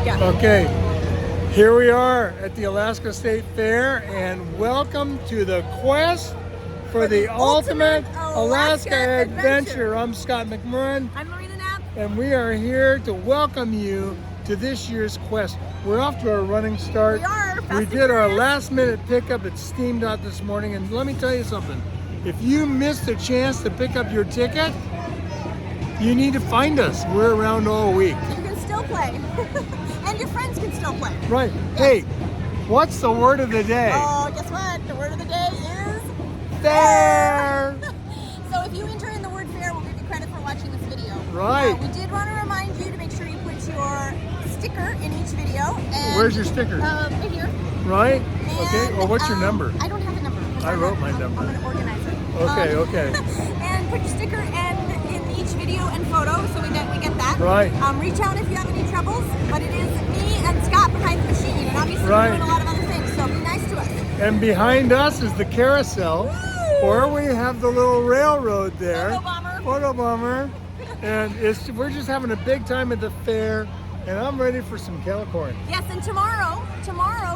Yeah. Okay, here we are at the Alaska State Fair, and welcome to the quest for the ultimate Alaska adventure. I'm Scott McMurrin, I'm Lorena Knapp. and we are here to welcome you to this year's quest. We're off to a running start. We are. We did our last minute pickup at Steamdot this morning, and let me tell you something. If you missed a chance to pick up your ticket, you need to find us. We're around all week. You can still play. And your friends can still play. Right. Yes. Hey, what's the word of the day? Oh, guess what? The word of the day is Fair. So if you enter in the word fair, we'll give you credit for watching this video. Right. We did want to remind you to make sure you put your sticker in each video. And, Where's your sticker? Right here. Right. Okay. And, Well, what's your number? I don't have a number. I wrote my number. I'm going to organize it. Okay. Okay. And put your sticker in each video and photo so we get that. Right. Reach out if you have any troubles, but it is me and Scott behind the machine, and obviously Right. we're doing a lot of other things, so be nice to us. And behind us is the carousel, Woo! or we have the little railroad there. Photo bomber. Photo bomber. And we're just having a big time at the fair, and I'm ready for some kettle corn. Yes, and tomorrow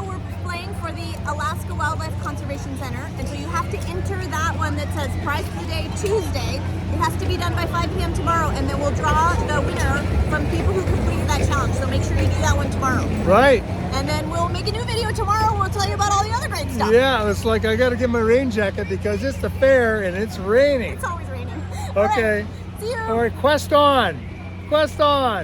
we're playing for the Alaska Wildlife Conservation Center, and so you have to enter that one that says prize of the day Tuesday. It has to be done by 5 p.m. tomorrow, and then we'll draw the winner from people who completed that challenge. So make sure you do that one tomorrow. Right. And then we'll make a new video tomorrow. We'll tell you about all the other great stuff. Yeah, it's like I got to get my rain jacket because it's the fair and it's raining. It's always raining. Okay. All right, see you. All right, quest on. Quest on.